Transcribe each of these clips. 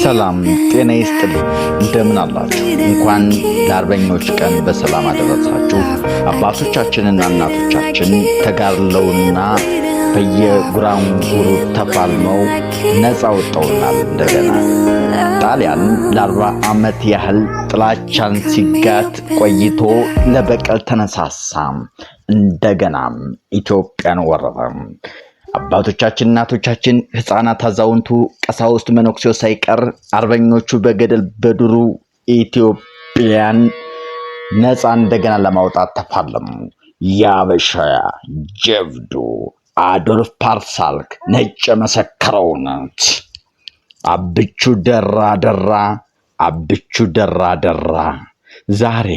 ሰላም ጤና ይስጥልኝ እንደምን አላችሁ እንኳን ለአርበኞች ቀን በሰላም አደረሳችሁ አባቶቻችንና እናቶቻችን ተጋድለውና በየጉራንጉሩ ተፋልመው ነፃ ወጥተውናል እንደገና ጣሊያን ለ40 ዓመት ያህል ጥላቻን ሲጋት ቆይቶ ለበቀል ተነሳሳ እንደገናም ኢትዮጵያን ወረረ አባቶቻችን እናቶቻችን ህፃናት አዛውንቱ ቀሳውስት መነኩሴው ሳይቀር አርበኞቹ በገደል በዱሩ ኢትዮጵያን ነፃ እንደገና ለማውጣት ተፋለሙ ያበሻ ጀብዱ አዶልፍ ፓርሳልክ ነጭ መሰከረውን አብቹ ደራ ዛሬ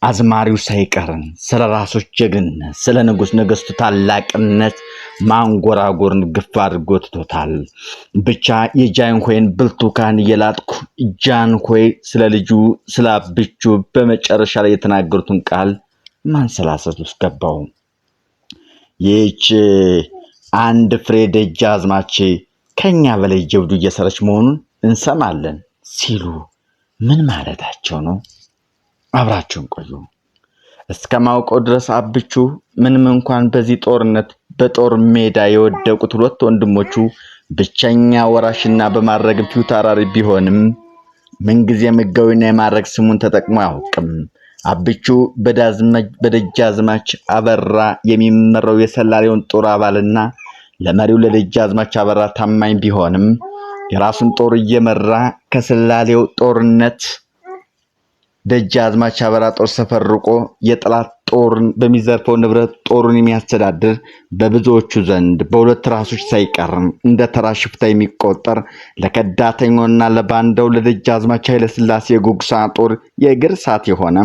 አዝማሪው ሳይቀርን ስለ ራሶች ጀግንነት ስለ ንጉስ ነገስቱ ታላቅነት ማንጎራጎርን ግፍ አድርጎታል ብቻ የጃንሆይን ብልቱካን የላጥኩ ጃንሆይ ስለ ልጁ ስለ አብቹ በመጨረሻ ላይ የተናገሩትን ቃል ማንሰላሰት ውስጥ ገባው ይህች አንድ ፍሬ ደጃዝማች ከኛ በላይ ጀብዱ እየሰረች መሆኑን እንሰማለን ሲሉ ምን ማለታቸው ነው አብራችሁን ቆዩ እስከማውቀው ድረስ አብቹ ምንም እንኳን በዚህ ጦርነት በጦር ሜዳ የወደቁት ሁለት ወንድሞቹ ብቸኛ ወራሽና በማድረግ ፊታውራሪ ቢሆንም ምንጊዜም ሕጋዊና የማድረግ ስሙን ተጠቅሞ አያውቅም አብቹ በደጃዝማች አበራ የሚመራው የሰላሌውን ጦር አባልና ለመሪው ለደጃዝማች አበራ ታማኝ ቢሆንም የራሱን ጦር እየመራ ከሰላሌው ጦርነት ደጃዝማች አበራ ጦር ሰፈርቆ የጠላት ጦርን በሚዘርፈው ንብረት ጦሩን የሚያስተዳድር በብዙዎቹ ዘንድ በሁለት ራሶች ሳይቀር እንደ ተራሽፍታ የሚቆጠር ለከዳተኛውና ለባንዳው ለደጃዝማች ኃይለ ሥላሴ የጉግሳ ጦር የእግር ሰዓት የሆነ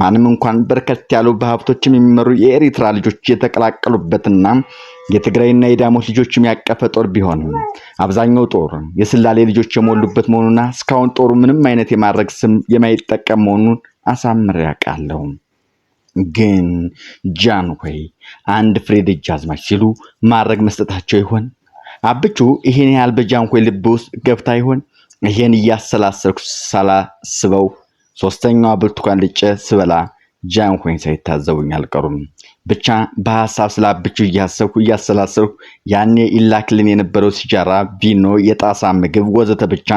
ማንም እንኳን በርከት ያሉ በሀብቶችም የሚመሩ የኤሪትራ ልጆች የተቀላቀሉበትና የትግራይና የዳሞት ልጆች የሚያቀፈ ጦር ቢሆንም አብዛኛው ጦር የስላሌ ልጆች የሞሉበት መሆኑና እስካሁን ጦሩ ምንም አይነት የማድረግ ስም የማይጠቀም መሆኑን አሳምሬ ያውቃለሁ ግን ጃንሆይ አንድ ፍሬ ደጃዝማች ሲሉ ማድረግ መስጠታቸው ይሆን አብቹ ይሄን ያህል በጃንሆይ ልብ ውስጥ ገብታ ይሆን ይሄን እያሰላሰልኩ ሳላስበው ሶስተኛው ብርቱካን ልጬ ስበላ ጃንሆይን ሳይታዘቡኝ አልቀሩም ብቻ በሐሳብ ስላብቹ እያሰላሰልኩ ያኔ ኢላክልን የነበረው ሲጃራ ቪኖ የጣሳ ምግብ ወዘተ ብቻ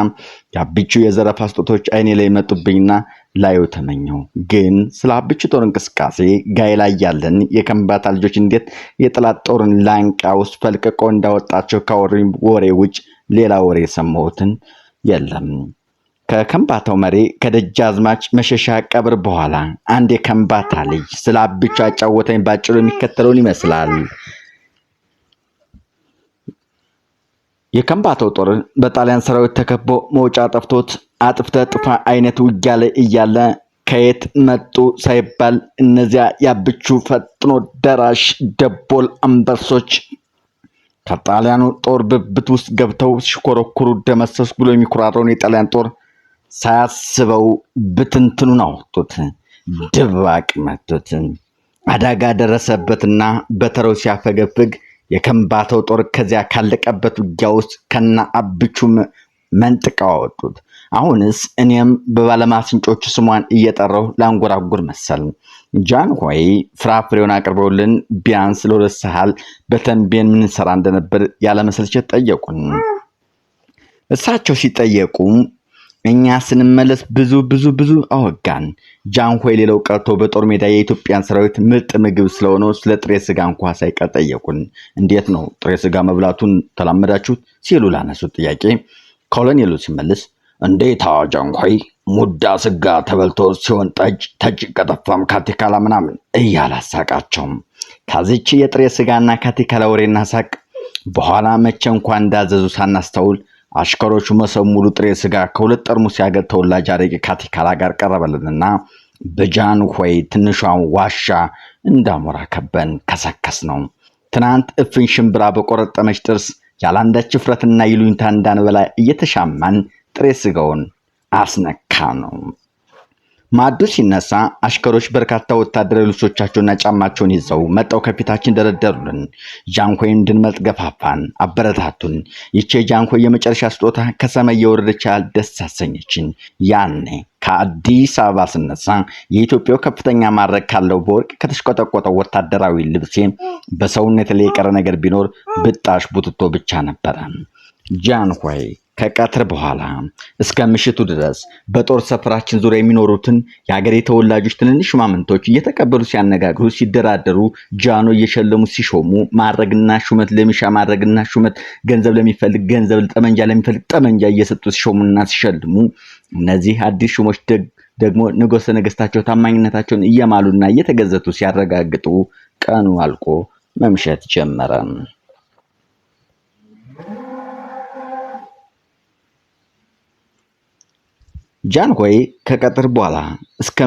ያብቹ የዘረፋ ስጦቶች አይኔ ላይ መጡብኝና ላዩ ተመኘው ግን ስላብቹ ጦር እንቅስቃሴ ጋይ ላይ ያለን የከምባታ ልጆች እንዴት የጠላት ጦርን ላንቃ ውስጥ ፈልቅቆ እንዳወጣቸው ካወሩኝ ወሬ ውጭ ሌላ ወሬ ሰማሁትን የለም ከከምባታው መሪ ከደጃዝማች መሸሻ ቀብር በኋላ አንድ የከምባታ ልጅ ስላብቹ አጫወተኝ ባጭሩ የሚከተለውን ይመስላል የከምባታው ጦር በጣሊያን ሰራዊት ተከቦ መውጫ ጠፍቶት አጥፍተ ጥፋ አይነት ውጊያ ላይ እያለ ከየት መጡ ሳይባል እነዚያ ያብቹ ፈጥኖ ደራሽ ደቦል አንበሶች ከጣሊያኑ ጦር ብብት ውስጥ ገብተው ሲኮረኩሩ ደመሰስ ብሎ የሚኩራራውን የጣሊያን ጦር ሳያስበው ብትንትኑን አወጡት ድባቅ መቱት አዳጋ ደረሰበትና በተራው ሲያፈገፍግ የከምባታው ጦር ከዚያ ካለቀበት ውጊያ ውስጥ ከና አብቹ መንጥቀው አወጡት አሁንስ እኔም በባለማስንጮቹ ስሟን እየጠራው ላንጎራጉር መሰል ጃንሆይ ፍራፍሬውን አቅርበውልን ቢያንስ ለሁለት ሰዓት በተንቤን ምን ሰራ እንደነበር ያለ መሰልቸት ጠየቁን እሳቸው ሲጠየቁ እኛ ስንመለስ ብዙ አወጋን ጃንሆይ ሌላው ቀርቶ በጦር ሜዳ የኢትዮጵያን ሰራዊት ምርጥ ምግብ ስለሆነው ስለ ጥሬ ስጋ እንኳን ሳይቀር ጠየቁን እንዴት ነው ጥሬ ስጋ መብላቱን ተላመዳችሁት ሲሉ ላነሱት ጥያቄ ኮሎኔሉ ሲመልስ እንዴት ጃንሆይ ሙዳ ስጋ ተበልቶ ሲሆን ጠጅ ቀጠፋም ካቲካላ ምናምን እያላሳቃቸው ከዚች የጥሬ ስጋና ካቲካላ ወሬና ሳቅ በኋላ መቼ እንኳን እንዳዘዙ ሳናስተውል አሽከሮቹ መሰብ ሙሉ ጥሬ ስጋ ከሁለት ጠርሙስ ያገር ተወላጅ አረቄ ካቲካላ ጋር ቀረበልንና በጃንሆይ ትንሿን ዋሻ እንዳሞራ ከበን ከሰከስ ነው ትናንት እፍን ሽምብራ በቆረጠመች ጥርስ ያላንዳች ፍረትና ይሉኝታ እንዳንበላ እየተሻማን ጥሬ ስጋውን አስነካ ነው ማዱ ሲነሳ አሽከሮች በርካታ ወታደራዊ ልብሶቻቸውና ጫማቸውን ይዘው መጣው ከፊታችን ደረደሩልን። ጃንሆይ እንድንመጥ ገፋፋን፣ አበረታቱን። ይቺ ጃንሆይ የመጨረሻ ስጦታ ከሰማይ የወረደች ያህል ደስ አሰኘችን። ያኔ ከአዲስ አበባ ስነሳ የኢትዮጵያው ከፍተኛ ማዕረግ ካለው በወርቅ ከተሽቆጠቆጠው ወታደራዊ ልብሴ በሰውነት ላይ የቀረ ነገር ቢኖር ብጣሽ ቡትቶ ብቻ ነበረ። ጃንሆይ ከቀትር በኋላ እስከ ምሽቱ ድረስ በጦር ሰፈራችን ዙሪያ የሚኖሩትን የሀገሬ ተወላጆች ትንንሽ ሹማምንቶች እየተቀበሉ ሲያነጋግሩ፣ ሲደራደሩ፣ ጃኖ እየሸለሙ ሲሾሙ፣ ማዕረግና ሹመት ለሚሻ ማዕረግና ሹመት፣ ገንዘብ ለሚፈልግ ገንዘብ፣ ጠመንጃ ለሚፈልግ ጠመንጃ እየሰጡ ሲሾሙና ሲሸልሙ፣ እነዚህ አዲስ ሹሞች ደግሞ ንጉሠ ነገሥታቸው ታማኝነታቸውን እየማሉና እየተገዘቱ ሲያረጋግጡ ቀኑ አልቆ መምሸት ጀመረ። ጃንሆይ ከቀትር በኋላ እስከ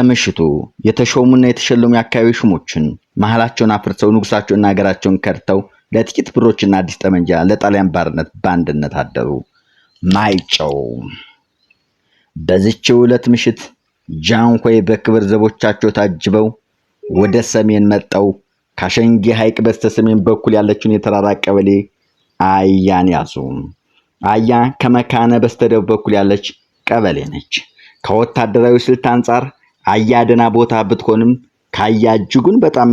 ምሽቱ የተሾሙና የተሸለሙ የአካባቢ ሹሞችን መሃላቸውን አፍርሰው ንጉሳቸውና ሀገራቸውን ከድተው ለጥቂት ብሮችና አዲስ ጠመንጃ ለጣሊያን ባርነት በአንድነት አደሩ። ማይጨው በዚህች ዕለት ምሽት ጃንሆይ በክብር ዘቦቻቸው ታጅበው ወደ ሰሜን መጠው ካሸንጌ ሐይቅ በስተሰሜን በኩል ያለችውን የተራራ ቀበሌ አያን ያዙ። አያ ከመካነ በስተደቡብ በኩል ያለች ቀበሌ ነች። ከወታደራዊ ስልት አንጻር አያ ደና ቦታ ብትሆንም ከአያ እጅጉን በጣም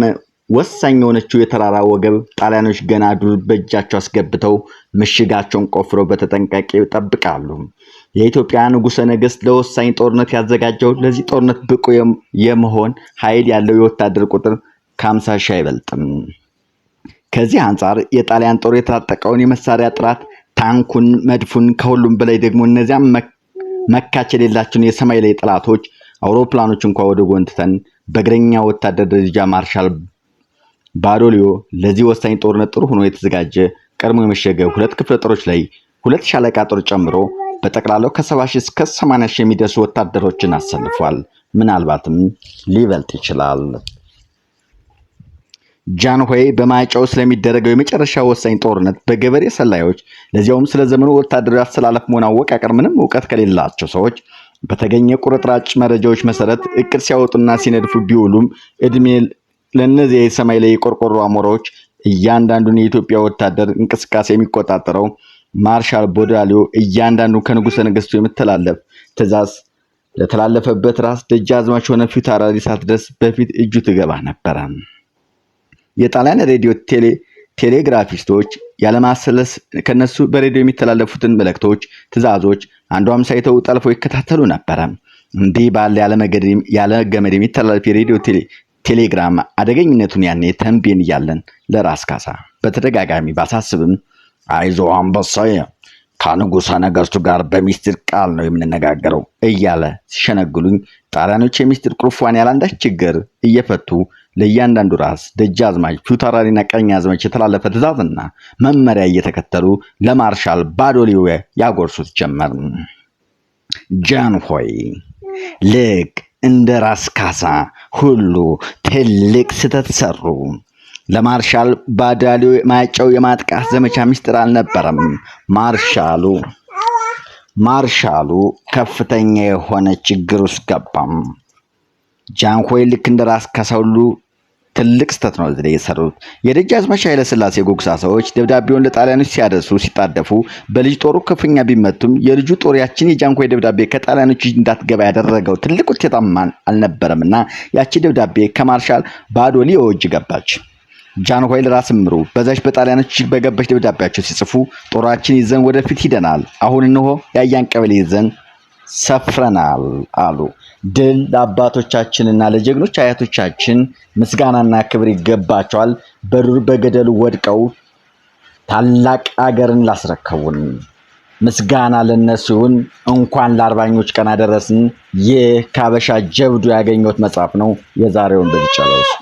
ወሳኝ የሆነችው የተራራ ወገብ ጣሊያኖች ገና ዱር በእጃቸው አስገብተው ምሽጋቸውን ቆፍረው በተጠንቀቅ ይጠብቃሉ። የኢትዮጵያ ንጉሠ ነገሥት ለወሳኝ ጦርነት ያዘጋጀው ለዚህ ጦርነት ብቁ የመሆን ኃይል ያለው የወታደር ቁጥር ከ50 ሺህ አይበልጥም። ከዚህ አንጻር የጣሊያን ጦር የታጠቀውን የመሳሪያ ጥራት ታንኩን፣ መድፉን፣ ከሁሉም በላይ ደግሞ እነዚያም መካች የሌላቸውን የሰማይ ላይ ጠላቶች አውሮፕላኖች እንኳን ወደ ጎን ትተን በእግረኛ ወታደር ደረጃ ማርሻል ባዶሊዮ ለዚህ ወሳኝ ጦርነት ጥሩ ሆኖ የተዘጋጀ ቀድሞ የመሸገ 2 ክፍለ ጦሮች ላይ 2 ሻለቃ ጦር ጨምሮ በጠቅላላው ከ70 ሺህ እስከ 80 ሺህ የሚደርሱ ወታደሮችን አሰልፏል። ምናልባትም ሊበልጥ ይችላል። ጃንሆይ በማይጨው ስለሚደረገው የመጨረሻ ወሳኝ ጦርነት በገበሬ ሰላዮች ለዚያውም ስለ ዘመኑ ወታደራዊ አሰላለፍ መሆን አወቃቀር ምንም ዕውቀት ከሌላቸው ሰዎች በተገኘ ቁርጥራጭ መረጃዎች መሰረት እቅድ ሲያወጡና ሲነድፉ ቢውሉም እድሜ ለነዚህ የሰማይ ላይ ቆርቆሮ አሞራዎች እያንዳንዱን የኢትዮጵያ ወታደር እንቅስቃሴ የሚቆጣጠረው ማርሻል ቦዳሊዮ እያንዳንዱ ከንጉሠ ነገሥቱ የምትተላለፍ ትእዛዝ ለተላለፈበት ራስ ደጃዝማች ሆነ ፊታውራሪ ሳትደርስ በፊት እጁ ትገባ ነበረ። የጣሊያን ሬዲዮ ቴሌግራፊስቶች ያለማሰለስ ከነሱ በሬዲዮ የሚተላለፉትን መልእክቶች፣ ትዕዛዞች አንዷም ሳይተው ጠልፈው ይከታተሉ ነበር። እንዲህ ባለ ያለ ገመድ የሚተላለፍ የሬዲዮ ቴሌግራም አደገኝነቱን ያኔ ተንቤን እያለን ለራስ ካሳ በተደጋጋሚ ባሳስብም አይዞ አንበሳዬ ከንጉሠ ነገሥቱ ጋር በሚስጥር ቃል ነው የምንነጋገረው እያለ ሲሸነግሉኝ ጣሊያኖች የሚስጥር ቁልፏን ያላንዳች ችግር እየፈቱ ለእያንዳንዱ ራስ ደጃዝማች ፊታውራሪና ቀኛዝማች የተላለፈ ትእዛዝና መመሪያ እየተከተሉ ለማርሻል ባዶሊዮ ያጎርሱት ጀመር። ጃንሆይ ልክ እንደ ራስ ካሳ ሁሉ ትልቅ ስህተት ሰሩ። ለማርሻል ባዶሊዮ ማይጨው የማጥቃት ዘመቻ ሚስጥር አልነበረም። ማርሻሉ ከፍተኛ የሆነ ችግር ውስጥ ገባም። ጃንሆይ ልክ እንደ ራስ ካሳ ሁሉ ትልቅ ስህተት ነው እዚህ የሰሩት። የደጃዝማች ኃይለ ሥላሴ ጎግሳ ሰዎች ደብዳቤውን ለጣሊያኖች ሲያደርሱ ሲጣደፉ በልጅ ጦሩ ክፉኛ ቢመቱም የልጁ ጦር ያችን የጃንሆይ ደብዳቤ ከጣሊያኖች እንዳትገባ ያደረገው ትልቅ ውጤታማ አልነበረምና ያቺ ደብዳቤ ከማርሻል ባዶሊዮ እጅ ገባች። ጃንሆይ ለራስ ምሩ በዛች በጣሊያኖች በገባች ደብዳቤያቸው ሲጽፉ ጦራችን ይዘን ወደፊት ሂደናል፣ አሁን እነሆ ያያን ቀበሌ ይዘን ሰፍረናል አሉ። ድል ለአባቶቻችንና ለጀግኖች አያቶቻችን ምስጋናና ክብር ይገባቸዋል። በዱር በገደሉ ወድቀው ታላቅ አገርን ላስረከቡን ምስጋና ለነሱ ይሁን። እንኳን ለ40ኞች ቀን አደረስን። ይህ ከሀበሻ ጀብዱ ያገኘሁት መጽሐፍ ነው። የዛሬውን በዚህ ጨረስኩ።